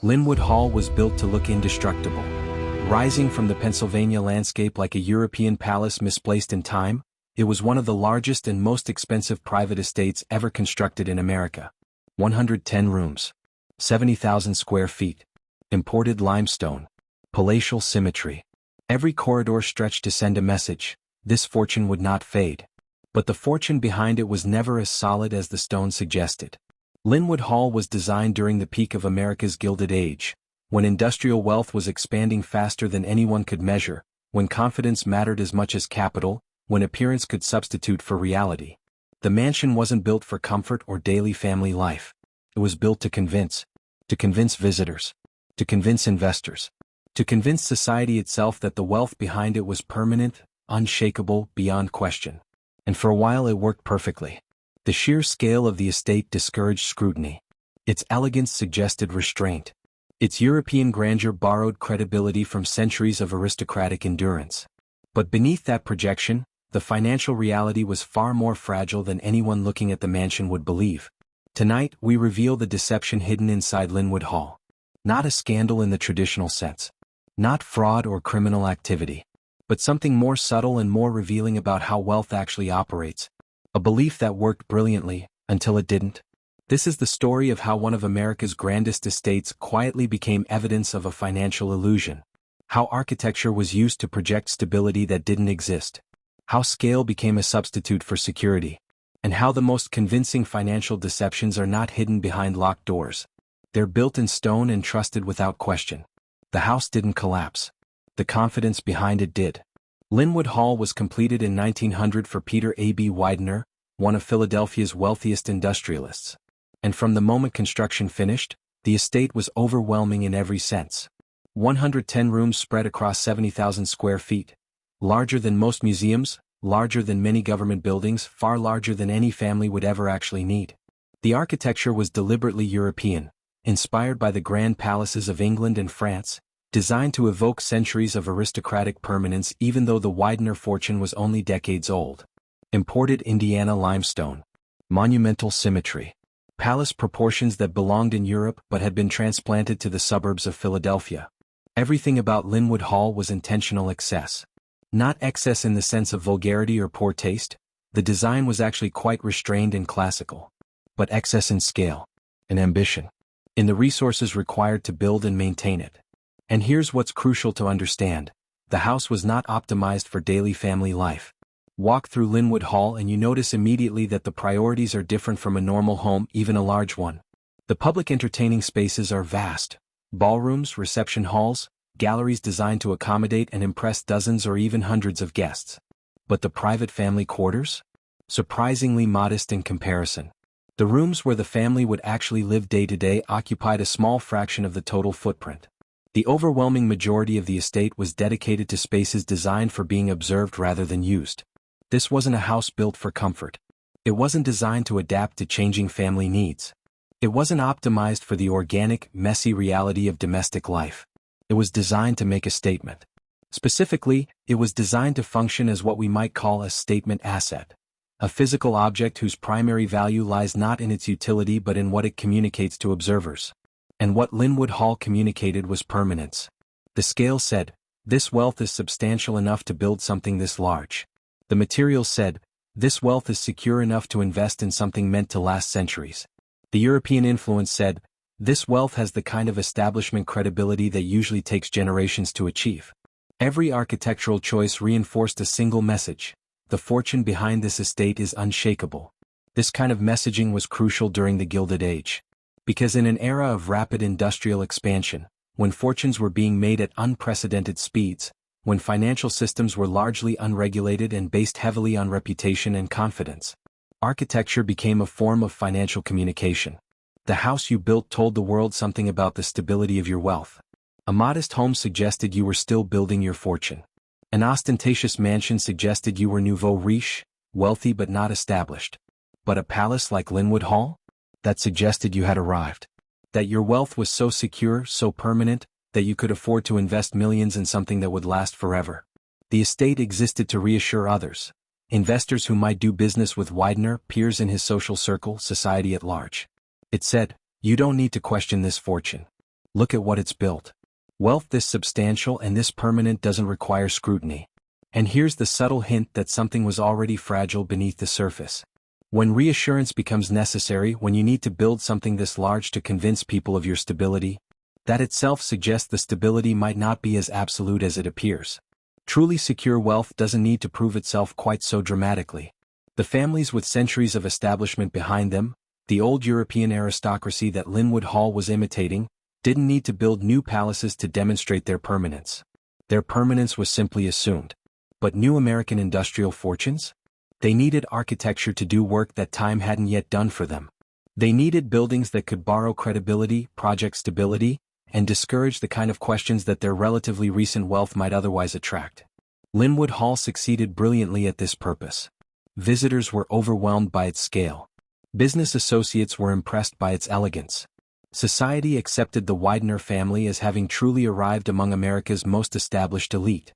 Lynnewood Hall was built to look indestructible. Rising from the Pennsylvania landscape like a European palace misplaced in time, it was one of the largest and most expensive private estates ever constructed in America. 110 rooms. 70,000 square feet. Imported limestone. Palatial symmetry. Every corridor stretched to send a message: this fortune would not fade. But the fortune behind it was never as solid as the stone suggested. Lynnewood Hall was designed during the peak of America's Gilded Age, when industrial wealth was expanding faster than anyone could measure, when confidence mattered as much as capital, when appearance could substitute for reality. The mansion wasn't built for comfort or daily family life. It was built to convince visitors, to convince investors, to convince society itself that the wealth behind it was permanent, unshakable, beyond question. And for a while it worked perfectly. The sheer scale of the estate discouraged scrutiny. Its elegance suggested restraint. Its European grandeur borrowed credibility from centuries of aristocratic endurance. But beneath that projection, the financial reality was far more fragile than anyone looking at the mansion would believe. Tonight, we reveal the deception hidden inside Lynnewood Hall. Not a scandal in the traditional sense. Not fraud or criminal activity. But something more subtle and more revealing about how wealth actually operates. A belief that worked brilliantly, until it didn't. This is the story of how one of America's grandest estates quietly became evidence of a financial illusion. How architecture was used to project stability that didn't exist. How scale became a substitute for security. And how the most convincing financial deceptions are not hidden behind locked doors. They're built in stone and trusted without question. The house didn't collapse. The confidence behind it did. Lynnewood Hall was completed in 1900 for Peter A.B. Widener, one of Philadelphia's wealthiest industrialists. And from the moment construction finished, the estate was overwhelming in every sense. 110 rooms spread across 70,000 square feet. Larger than most museums, larger than many government buildings, far larger than any family would ever actually need. The architecture was deliberately European, inspired by the grand palaces of England and France, designed to evoke centuries of aristocratic permanence even though the Widener fortune was only decades old. Imported Indiana limestone. Monumental symmetry. Palace proportions that belonged in Europe but had been transplanted to the suburbs of Philadelphia. Everything about Lynnewood Hall was intentional excess. Not excess in the sense of vulgarity or poor taste. The design was actually quite restrained and classical. But excess in scale. In ambition. In the resources required to build and maintain it. And here's what's crucial to understand. The house was not optimized for daily family life. Walk through Lynnewood Hall and you notice immediately that the priorities are different from a normal home, even a large one. The public entertaining spaces are vast. Ballrooms, reception halls, galleries designed to accommodate and impress dozens or even hundreds of guests. But the private family quarters? Surprisingly modest in comparison. The rooms where the family would actually live day to day occupied a small fraction of the total footprint. The overwhelming majority of the estate was dedicated to spaces designed for being observed rather than used. This wasn't a house built for comfort. It wasn't designed to adapt to changing family needs. It wasn't optimized for the organic, messy reality of domestic life. It was designed to make a statement. Specifically, it was designed to function as what we might call a statement asset. A physical object whose primary value lies not in its utility but in what it communicates to observers. And what Lynnewood Hall communicated was permanence. The scale said, this wealth is substantial enough to build something this large. The materials said, this wealth is secure enough to invest in something meant to last centuries. The European influence said, this wealth has the kind of establishment credibility that usually takes generations to achieve. Every architectural choice reinforced a single message. The fortune behind this estate is unshakable. This kind of messaging was crucial during the Gilded Age. Because in an era of rapid industrial expansion, when fortunes were being made at unprecedented speeds, when financial systems were largely unregulated and based heavily on reputation and confidence, architecture became a form of financial communication. The house you built told the world something about the stability of your wealth. A modest home suggested you were still building your fortune. An ostentatious mansion suggested you were nouveau riche, wealthy but not established. But a palace like Lynnewood Hall? That suggested you had arrived. That your wealth was so secure, so permanent, that you could afford to invest millions in something that would last forever. The estate existed to reassure others, investors who might do business with Widener, peers in his social circle, society at large. It said, you don't need to question this fortune. Look at what it's built. Wealth this substantial and this permanent doesn't require scrutiny. And here's the subtle hint that something was already fragile beneath the surface. When reassurance becomes necessary, when you need to build something this large to convince people of your stability, that itself suggests the stability might not be as absolute as it appears. Truly secure wealth doesn't need to prove itself quite so dramatically. The families with centuries of establishment behind them, the old European aristocracy that Lynnewood Hall was imitating, didn't need to build new palaces to demonstrate their permanence. Their permanence was simply assumed. But new American industrial fortunes? They needed architecture to do work that time hadn't yet done for them. They needed buildings that could borrow credibility, project stability, and discourage the kind of questions that their relatively recent wealth might otherwise attract. Lynnewood Hall succeeded brilliantly at this purpose. Visitors were overwhelmed by its scale. Business associates were impressed by its elegance. Society accepted the Widener family as having truly arrived among America's most established elite.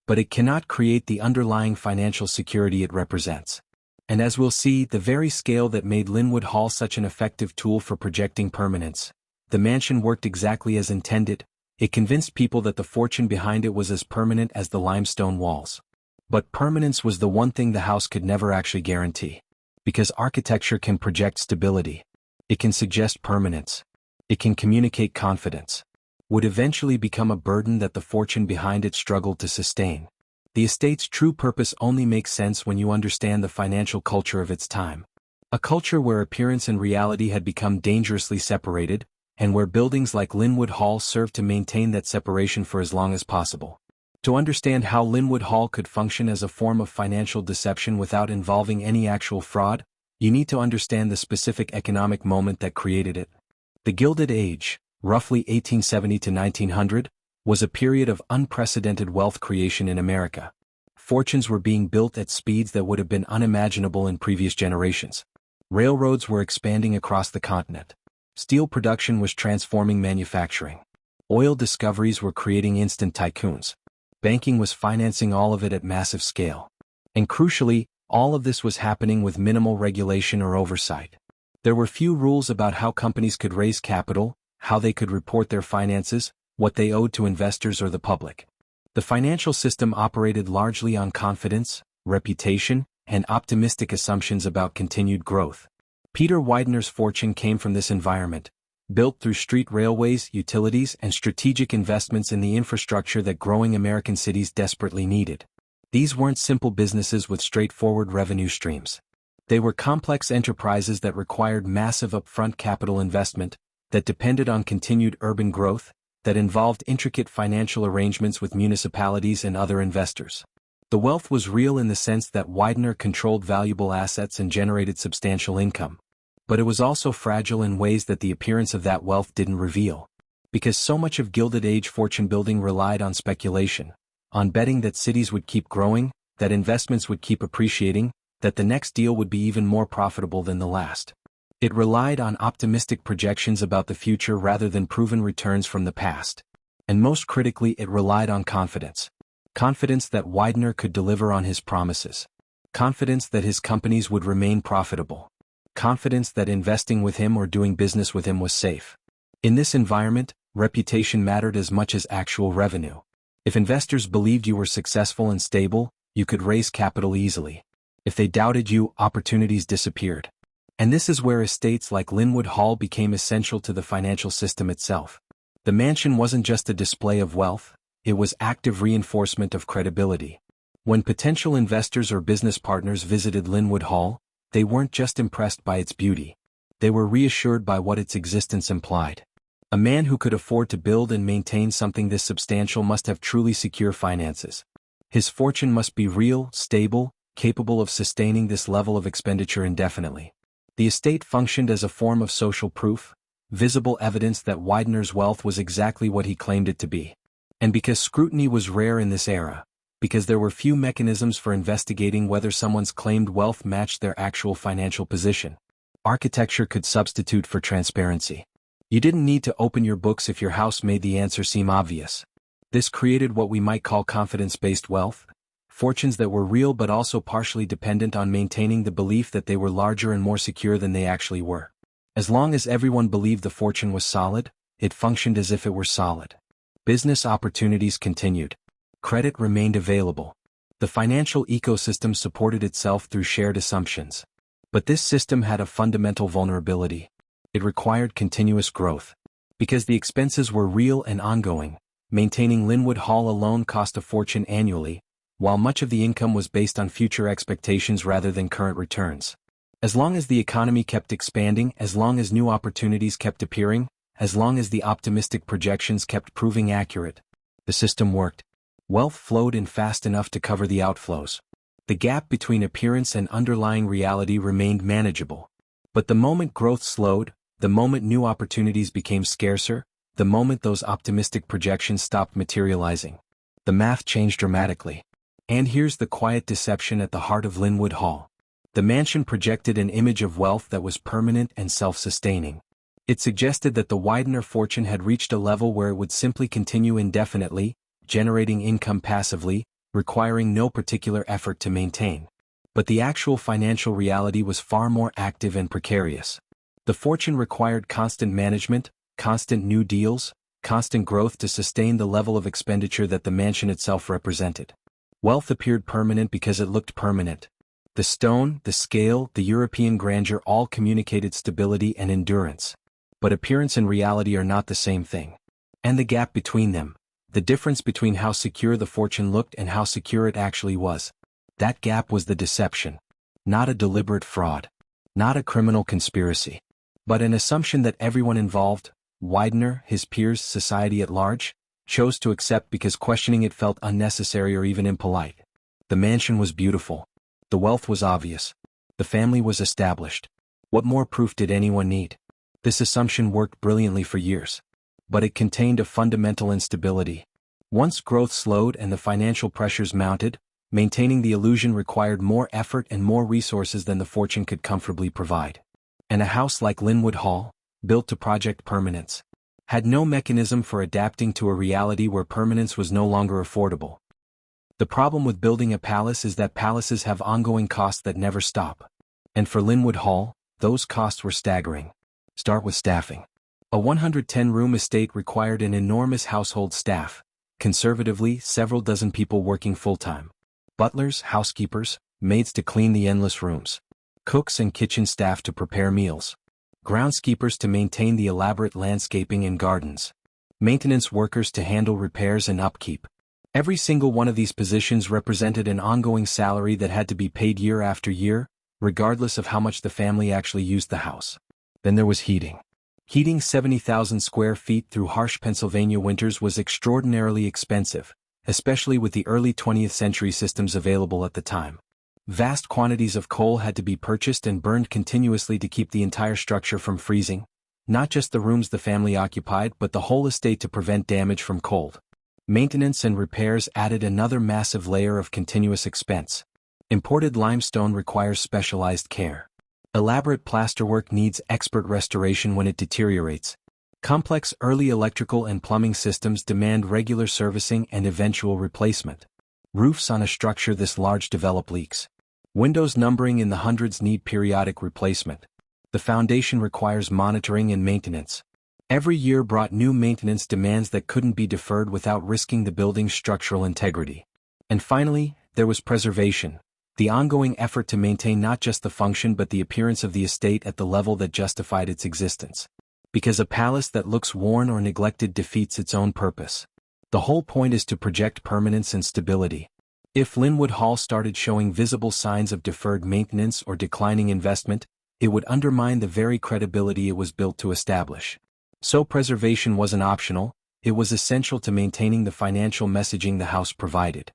But it cannot create the underlying financial security it represents. And as we'll see, the very scale that made Lynnewood Hall such an effective tool for projecting permanence, the mansion worked exactly as intended. It convinced people that the fortune behind it was as permanent as the limestone walls. But permanence was the one thing the house could never actually guarantee. Because architecture can project stability. It can suggest permanence. It can communicate confidence. Would eventually become a burden that the fortune behind it struggled to sustain. The estate's true purpose only makes sense when you understand the financial culture of its time. A culture where appearance and reality had become dangerously separated, and where buildings like Lynnewood Hall served to maintain that separation for as long as possible. To understand how Lynnewood Hall could function as a form of financial deception without involving any actual fraud, you need to understand the specific economic moment that created it. The Gilded Age, roughly 1870 to 1900, was a period of unprecedented wealth creation in America. Fortunes were being built at speeds that would have been unimaginable in previous generations. Railroads were expanding across the continent. Steel production was transforming manufacturing. Oil discoveries were creating instant tycoons. Banking was financing all of it at massive scale. And crucially, all of this was happening with minimal regulation or oversight. There were few rules about how companies could raise capital, how they could report their finances, what they owed to investors or the public. The financial system operated largely on confidence, reputation, and optimistic assumptions about continued growth. Peter Widener's fortune came from this environment, built through street railways, utilities, and strategic investments in the infrastructure that growing American cities desperately needed. These weren't simple businesses with straightforward revenue streams. They were complex enterprises that required massive upfront capital investment, that depended on continued urban growth, that involved intricate financial arrangements with municipalities and other investors. The wealth was real in the sense that Widener controlled valuable assets and generated substantial income. But it was also fragile in ways that the appearance of that wealth didn't reveal. Because so much of Gilded Age fortune building relied on speculation, on betting that cities would keep growing, that investments would keep appreciating, that the next deal would be even more profitable than the last. It relied on optimistic projections about the future rather than proven returns from the past. And most critically, it relied on confidence. Confidence that Widener could deliver on his promises. Confidence that his companies would remain profitable. Confidence that investing with him or doing business with him was safe. In this environment, reputation mattered as much as actual revenue. If investors believed you were successful and stable, you could raise capital easily. If they doubted you, opportunities disappeared. And this is where estates like Lynnewood Hall became essential to the financial system itself. The mansion wasn't just a display of wealth, it was active reinforcement of credibility. When potential investors or business partners visited Lynnewood Hall, they weren't just impressed by its beauty. They were reassured by what its existence implied. A man who could afford to build and maintain something this substantial must have truly secure finances. His fortune must be real, stable, capable of sustaining this level of expenditure indefinitely. The estate functioned as a form of social proof, visible evidence that Widener's wealth was exactly what he claimed it to be. And because scrutiny was rare in this era, because there were few mechanisms for investigating whether someone's claimed wealth matched their actual financial position, architecture could substitute for transparency. You didn't need to open your books if your house made the answer seem obvious. This created what we might call confidence-based wealth, fortunes that were real but also partially dependent on maintaining the belief that they were larger and more secure than they actually were. As long as everyone believed the fortune was solid, it functioned as if it were solid. Business opportunities continued. Credit remained available. The financial ecosystem supported itself through shared assumptions. But this system had a fundamental vulnerability. It required continuous growth. Because the expenses were real and ongoing, maintaining Lynnewood Hall alone cost a fortune annually, while much of the income was based on future expectations rather than current returns. As long as the economy kept expanding, as long as new opportunities kept appearing, as long as the optimistic projections kept proving accurate, the system worked. Wealth flowed in fast enough to cover the outflows. The gap between appearance and underlying reality remained manageable. But the moment growth slowed, the moment new opportunities became scarcer, the moment those optimistic projections stopped materializing, the math changed dramatically. And here's the quiet deception at the heart of Lynnewood Hall. The mansion projected an image of wealth that was permanent and self-sustaining. It suggested that the Widener fortune had reached a level where it would simply continue indefinitely, generating income passively, requiring no particular effort to maintain. But the actual financial reality was far more active and precarious. The fortune required constant management, constant new deals, constant growth to sustain the level of expenditure that the mansion itself represented. Wealth appeared permanent because it looked permanent. The stone, the scale, the European grandeur all communicated stability and endurance. But appearance and reality are not the same thing. And the gap between them, the difference between how secure the fortune looked and how secure it actually was, that gap was the deception. Not a deliberate fraud. Not a criminal conspiracy. But an assumption that everyone involved, Widener, his peers, society at large, chose to accept because questioning it felt unnecessary or even impolite. The mansion was beautiful. The wealth was obvious. The family was established. What more proof did anyone need? This assumption worked brilliantly for years. But it contained a fundamental instability. Once growth slowed and the financial pressures mounted, maintaining the illusion required more effort and more resources than the fortune could comfortably provide. And a house like Lynnewood Hall, built to project permanence, had no mechanism for adapting to a reality where permanence was no longer affordable. The problem with building a palace is that palaces have ongoing costs that never stop. And for Lynnewood Hall, those costs were staggering. Start with staffing. A 110-room estate required an enormous household staff, conservatively several dozen people working full-time. Butlers, housekeepers, maids to clean the endless rooms. Cooks and kitchen staff to prepare meals. Groundskeepers to maintain the elaborate landscaping and gardens. Maintenance workers to handle repairs and upkeep. Every single one of these positions represented an ongoing salary that had to be paid year after year, regardless of how much the family actually used the house. Then there was heating. Heating 70,000 square feet through harsh Pennsylvania winters was extraordinarily expensive, especially with the early 20th century systems available at the time. Vast quantities of coal had to be purchased and burned continuously to keep the entire structure from freezing, not just the rooms the family occupied but the whole estate to prevent damage from cold. Maintenance and repairs added another massive layer of continuous expense. Imported limestone requires specialized care. Elaborate plasterwork needs expert restoration when it deteriorates. Complex early electrical and plumbing systems demand regular servicing and eventual replacement. Roofs on a structure this large develop leaks. Windows numbering in the hundreds need periodic replacement. The foundation requires monitoring and maintenance. Every year brought new maintenance demands that couldn't be deferred without risking the building's structural integrity. And finally, there was preservation. The ongoing effort to maintain not just the function but the appearance of the estate at the level that justified its existence. Because a palace that looks worn or neglected defeats its own purpose. The whole point is to project permanence and stability. If Lynnewood Hall started showing visible signs of deferred maintenance or declining investment, it would undermine the very credibility it was built to establish. So preservation wasn't optional, it was essential to maintaining the financial messaging the house provided.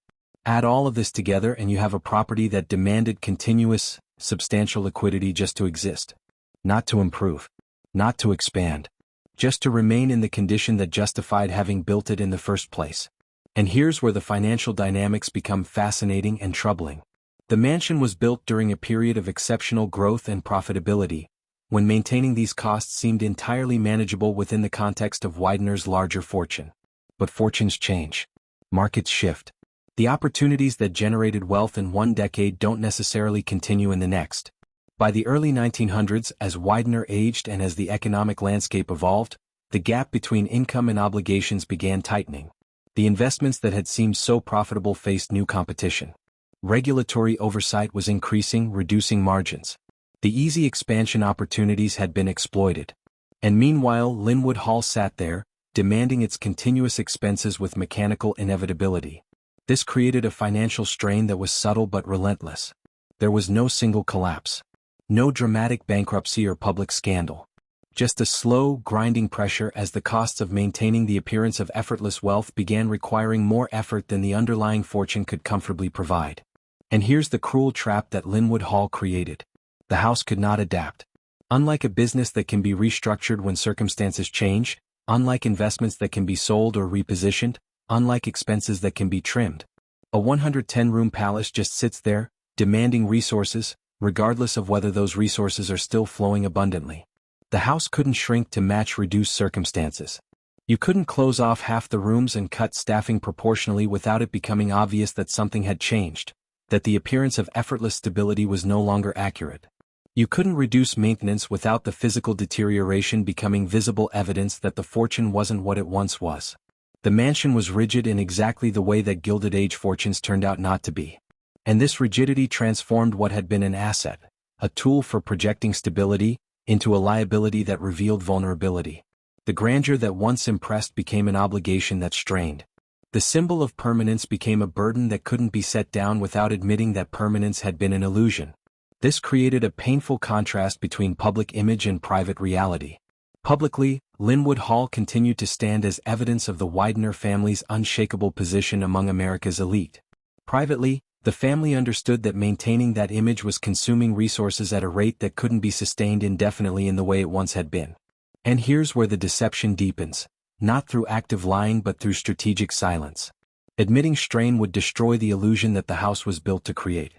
Add all of this together and you have a property that demanded continuous, substantial liquidity just to exist. Not to improve. Not to expand. Just to remain in the condition that justified having built it in the first place. And here's where the financial dynamics become fascinating and troubling. The mansion was built during a period of exceptional growth and profitability, when maintaining these costs seemed entirely manageable within the context of Widener's larger fortune. But fortunes change. Markets shift. The opportunities that generated wealth in one decade don't necessarily continue in the next. By the early 1900s, as Widener aged and as the economic landscape evolved, The gap between income and obligations began tightening. The investments that had seemed so profitable faced new competition. Regulatory oversight was increasing, reducing margins. The easy expansion opportunities had been exploited. And meanwhile, Lynnewood Hall sat there, demanding its continuous expenses with mechanical inevitability. This created a financial strain that was subtle but relentless. There was no single collapse. No dramatic bankruptcy or public scandal. Just a slow, grinding pressure as the costs of maintaining the appearance of effortless wealth began requiring more effort than the underlying fortune could comfortably provide. And here's the cruel trap that Lynnewood Hall created. The house could not adapt. Unlike a business that can be restructured when circumstances change, unlike investments that can be sold or repositioned, unlike expenses that can be trimmed, a 110-room palace just sits there, demanding resources, regardless of whether those resources are still flowing abundantly. The house couldn't shrink to match reduced circumstances. You couldn't close off half the rooms and cut staffing proportionally without it becoming obvious that something had changed, that the appearance of effortless stability was no longer accurate. You couldn't reduce maintenance without the physical deterioration becoming visible evidence that the fortune wasn't what it once was. The mansion was rigid in exactly the way that Gilded Age fortunes turned out not to be. And this rigidity transformed what had been an asset, a tool for projecting stability, into a liability that revealed vulnerability. The grandeur that once impressed became an obligation that strained. The symbol of permanence became a burden that couldn't be set down without admitting that permanence had been an illusion. This created a painful contrast between public image and private reality. Publicly, Lynnewood Hall continued to stand as evidence of the Widener family's unshakable position among America's elite. Privately, the family understood that maintaining that image was consuming resources at a rate that couldn't be sustained indefinitely in the way it once had been. And here's where the deception deepens, not through active lying but through strategic silence. Admitting strain would destroy the illusion that the house was built to create.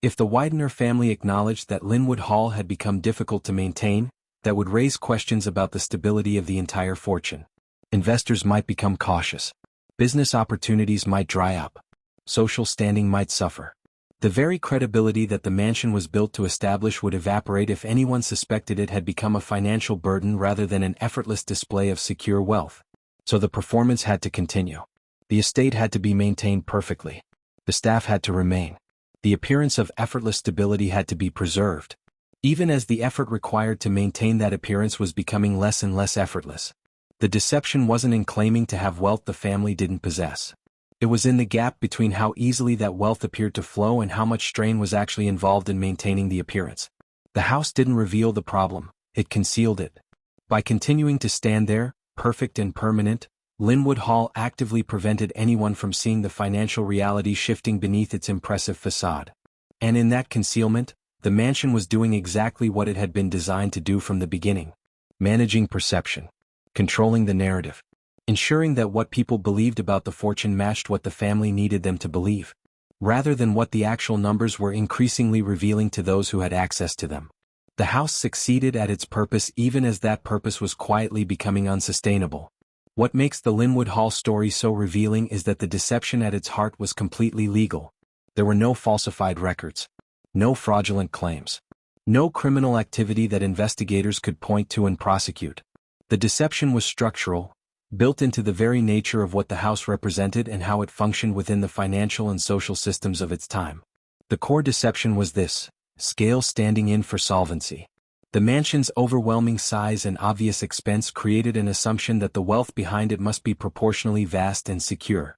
If the Widener family acknowledged that Lynnewood Hall had become difficult to maintain, that would raise questions about the stability of the entire fortune. Investors might become cautious. Business opportunities might dry up. Social standing might suffer. The very credibility that the mansion was built to establish would evaporate if anyone suspected it had become a financial burden rather than an effortless display of secure wealth. So the performance had to continue. The estate had to be maintained perfectly. The staff had to remain. The appearance of effortless stability had to be preserved. Even as the effort required to maintain that appearance was becoming less and less effortless. The deception wasn't in claiming to have wealth the family didn't possess. It was in the gap between how easily that wealth appeared to flow and how much strain was actually involved in maintaining the appearance. The house didn't reveal the problem, it concealed it. By continuing to stand there, perfect and permanent, Lynnewood Hall actively prevented anyone from seeing the financial reality shifting beneath its impressive facade. And in that concealment, the mansion was doing exactly what it had been designed to do from the beginning. Managing perception. Controlling the narrative. Ensuring that what people believed about the fortune matched what the family needed them to believe, rather than what the actual numbers were increasingly revealing to those who had access to them. The house succeeded at its purpose even as that purpose was quietly becoming unsustainable. What makes the Lynnewood Hall story so revealing is that the deception at its heart was completely legal. There were no falsified records, no fraudulent claims, no criminal activity that investigators could point to and prosecute. The deception was structural, built into the very nature of what the house represented and how it functioned within the financial and social systems of its time. The core deception was this: scale standing in for solvency. The mansion's overwhelming size and obvious expense created an assumption that the wealth behind it must be proportionally vast and secure.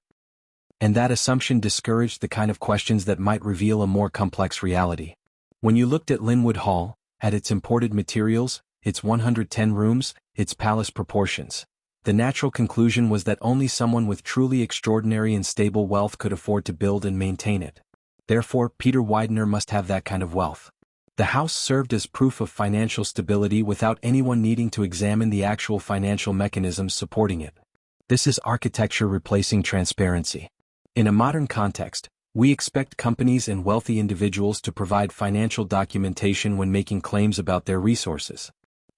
And that assumption discouraged the kind of questions that might reveal a more complex reality. When you looked at Lynnewood Hall, at its imported materials, its 110 rooms, its palace proportions, the natural conclusion was that only someone with truly extraordinary and stable wealth could afford to build and maintain it. Therefore, Peter Widener must have that kind of wealth. The house served as proof of financial stability without anyone needing to examine the actual financial mechanisms supporting it. This is architecture replacing transparency. In a modern context, we expect companies and wealthy individuals to provide financial documentation when making claims about their resources.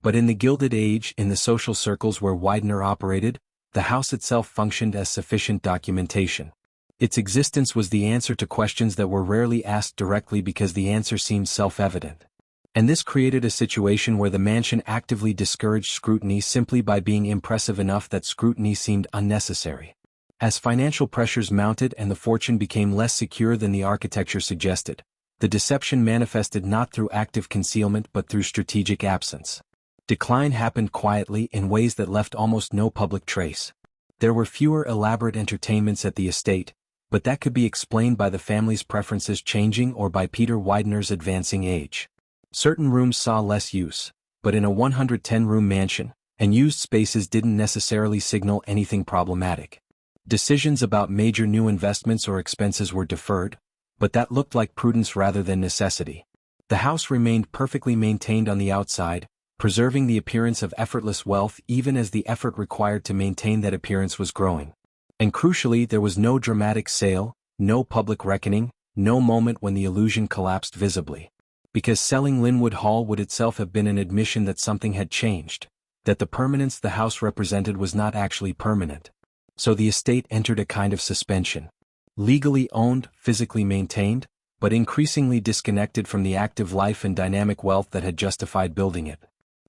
But in the Gilded Age, in the social circles where Widener operated, the house itself functioned as sufficient documentation. Its existence was the answer to questions that were rarely asked directly because the answer seemed self-evident. And this created a situation where the mansion actively discouraged scrutiny simply by being impressive enough that scrutiny seemed unnecessary. As financial pressures mounted and the fortune became less secure than the architecture suggested, the deception manifested not through active concealment but through strategic absence. Decline happened quietly in ways that left almost no public trace. There were fewer elaborate entertainments at the estate, but that could be explained by the family's preferences changing or by Peter Widener's advancing age. Certain rooms saw less use, but in a 110-room mansion, unused spaces didn't necessarily signal anything problematic. Decisions about major new investments or expenses were deferred, but that looked like prudence rather than necessity. The house remained perfectly maintained on the outside, preserving the appearance of effortless wealth even as the effort required to maintain that appearance was growing. And crucially, there was no dramatic sale, no public reckoning, no moment when the illusion collapsed visibly. Because selling Lynnewood Hall would itself have been an admission that something had changed, that the permanence the house represented was not actually permanent. So the estate entered a kind of suspension. Legally owned, physically maintained, but increasingly disconnected from the active life and dynamic wealth that had justified building it.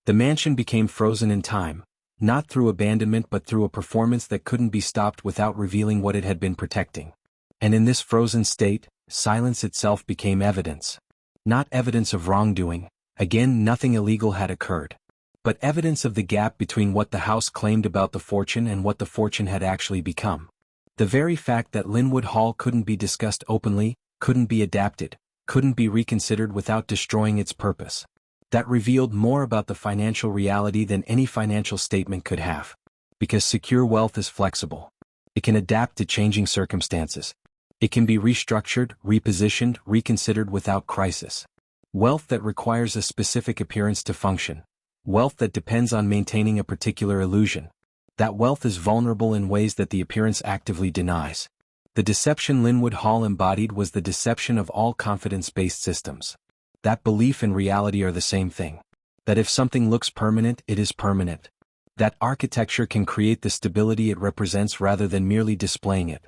The mansion became frozen in time, not through abandonment but through a performance that couldn't be stopped without revealing what it had been protecting. And in this frozen state, silence itself became evidence. Not evidence of wrongdoing, again nothing illegal had occurred, but evidence of the gap between what the house claimed about the fortune and what the fortune had actually become. The very fact that Lynnewood Hall couldn't be discussed openly, couldn't be adapted, couldn't be reconsidered without destroying its purpose. That revealed more about the financial reality than any financial statement could have. Because secure wealth is flexible. It can adapt to changing circumstances. It can be restructured, repositioned, reconsidered without crisis. Wealth that requires a specific appearance to function. Wealth that depends on maintaining a particular illusion. That wealth is vulnerable in ways that the appearance actively denies. The deception Lynnewood Hall embodied was the deception of all confidence-based systems. That belief and reality are the same thing. That if something looks permanent, it is permanent. That architecture can create the stability it represents rather than merely displaying it.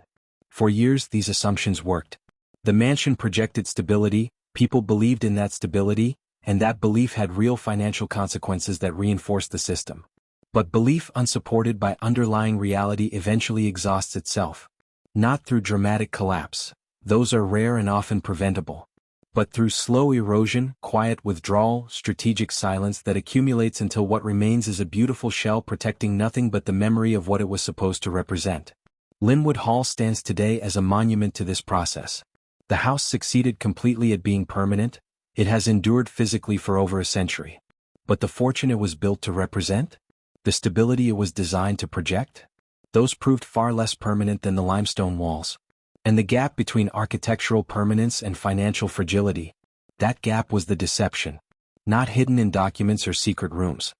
For years these assumptions worked. The mansion projected stability, people believed in that stability, and that belief had real financial consequences that reinforced the system. But belief unsupported by underlying reality eventually exhausts itself. Not through dramatic collapse, those are rare and often preventable, but through slow erosion, quiet withdrawal, strategic silence that accumulates until what remains is a beautiful shell protecting nothing but the memory of what it was supposed to represent. Lynnewood Hall stands today as a monument to this process. The house succeeded completely at being permanent. It has endured physically for over a century. But the fortune it was built to represent? The stability it was designed to project? Those proved far less permanent than the limestone walls. And the gap between architectural permanence and financial fragility, that gap was the deception. Not hidden in documents or secret rooms,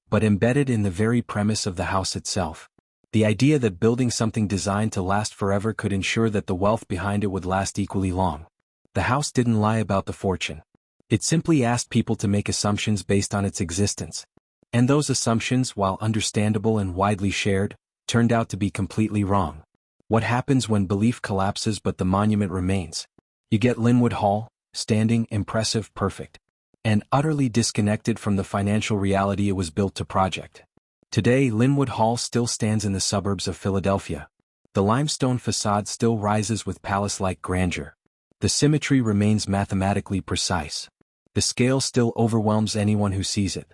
but embedded in the very premise of the house itself. The idea that building something designed to last forever could ensure that the wealth behind it would last equally long. The house didn't lie about the fortune. It simply asked people to make assumptions based on its existence. And those assumptions, while understandable and widely shared, turned out to be completely wrong. What happens when belief collapses but the monument remains? You get Lynnewood Hall, standing, impressive, perfect, and utterly disconnected from the financial reality it was built to project. Today, Lynnewood Hall still stands in the suburbs of Philadelphia. The limestone facade still rises with palace-like grandeur. The symmetry remains mathematically precise. The scale still overwhelms anyone who sees it.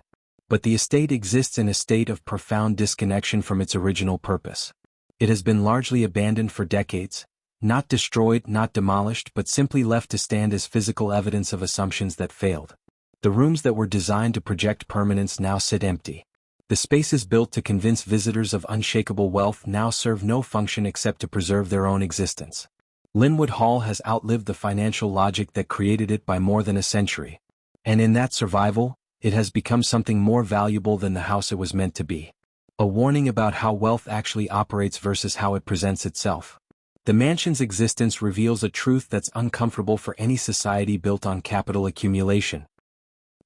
But the estate exists in a state of profound disconnection from its original purpose. It has been largely abandoned for decades, not destroyed, not demolished, but simply left to stand as physical evidence of assumptions that failed. The rooms that were designed to project permanence now sit empty. The spaces built to convince visitors of unshakable wealth now serve no function except to preserve their own existence. Lynnewood Hall has outlived the financial logic that created it by more than a century. And in that survival, it has become something more valuable than the house it was meant to be. A warning about how wealth actually operates versus how it presents itself. The mansion's existence reveals a truth that's uncomfortable for any society built on capital accumulation.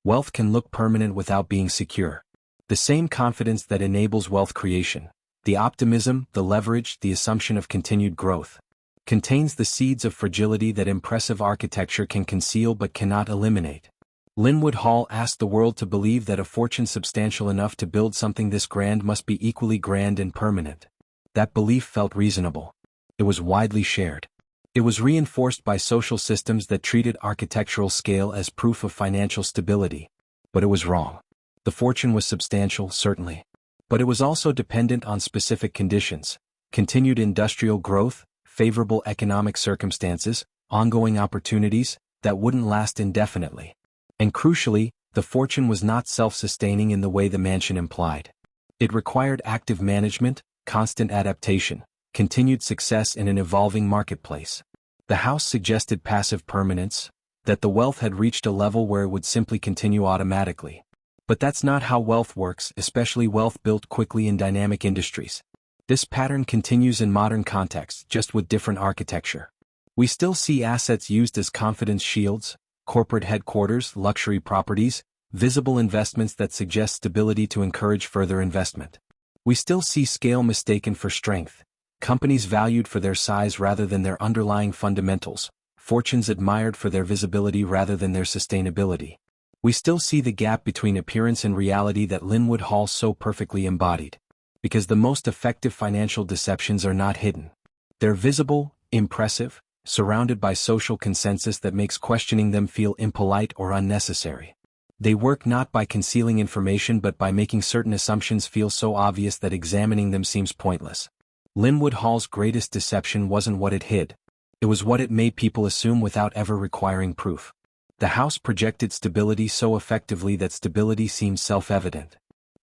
Wealth can look permanent without being secure. The same confidence that enables wealth creation, the optimism, the leverage, the assumption of continued growth, contains the seeds of fragility that impressive architecture can conceal but cannot eliminate. Lynnewood Hall asked the world to believe that a fortune substantial enough to build something this grand must be equally grand and permanent. That belief felt reasonable. It was widely shared. It was reinforced by social systems that treated architectural scale as proof of financial stability. But it was wrong. The fortune was substantial, certainly. But it was also dependent on specific conditions: continued industrial growth, favorable economic circumstances, ongoing opportunities that wouldn't last indefinitely. And crucially, the fortune was not self-sustaining in the way the mansion implied. It required active management, constant adaptation, continued success in an evolving marketplace. The house suggested passive permanence, that the wealth had reached a level where it would simply continue automatically. But that's not how wealth works, especially wealth built quickly in dynamic industries. This pattern continues in modern contexts, just with different architecture. We still see assets used as confidence shields, corporate headquarters, luxury properties, visible investments that suggest stability to encourage further investment. We still see scale mistaken for strength, companies valued for their size rather than their underlying fundamentals, fortunes admired for their visibility rather than their sustainability. We still see the gap between appearance and reality that Lynnewood Hall so perfectly embodied. Because the most effective financial deceptions are not hidden. They're visible, impressive, surrounded by social consensus that makes questioning them feel impolite or unnecessary. They work not by concealing information but by making certain assumptions feel so obvious that examining them seems pointless. Lynnewood Hall's greatest deception wasn't what it hid. It was what it made people assume without ever requiring proof. The house projected stability so effectively that stability seemed self-evident.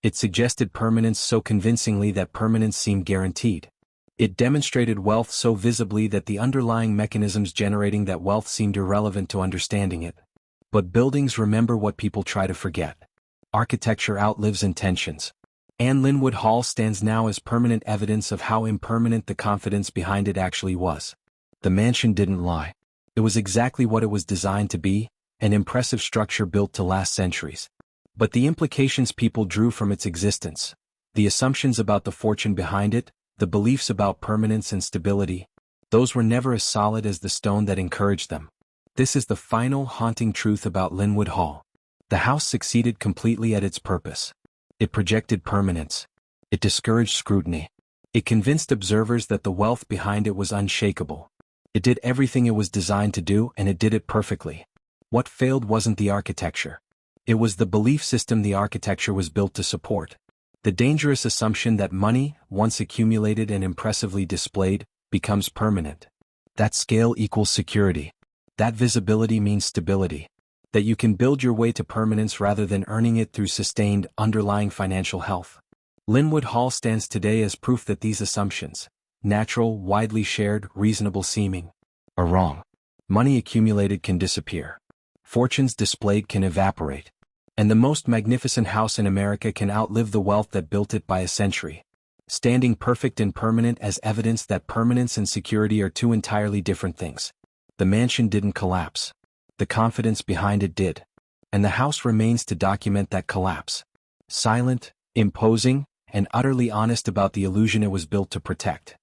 It suggested permanence so convincingly that permanence seemed guaranteed. It demonstrated wealth so visibly that the underlying mechanisms generating that wealth seemed irrelevant to understanding it. But buildings remember what people try to forget. Architecture outlives intentions. And Lynnewood Hall stands now as permanent evidence of how impermanent the confidence behind it actually was. The mansion didn't lie. It was exactly what it was designed to be, an impressive structure built to last centuries. But the implications people drew from its existence, the assumptions about the fortune behind it, the beliefs about permanence and stability, those were never as solid as the stone that encouraged them. This is the final haunting truth about Lynnewood Hall. The house succeeded completely at its purpose. It projected permanence. It discouraged scrutiny. It convinced observers that the wealth behind it was unshakable. It did everything it was designed to do, and it did it perfectly. What failed wasn't the architecture. It was the belief system the architecture was built to support. The dangerous assumption that money, once accumulated and impressively displayed, becomes permanent. That scale equals security. That visibility means stability. That you can build your way to permanence rather than earning it through sustained, underlying financial health. Lynnewood Hall stands today as proof that these assumptions, natural, widely shared, reasonable seeming, are wrong. Money accumulated can disappear. Fortunes displayed can evaporate. And the most magnificent house in America can outlive the wealth that built it by a century. Standing perfect and permanent as evidence that permanence and security are two entirely different things. The mansion didn't collapse. The confidence behind it did. And the house remains to document that collapse. Silent, imposing, and utterly honest about the illusion it was built to protect.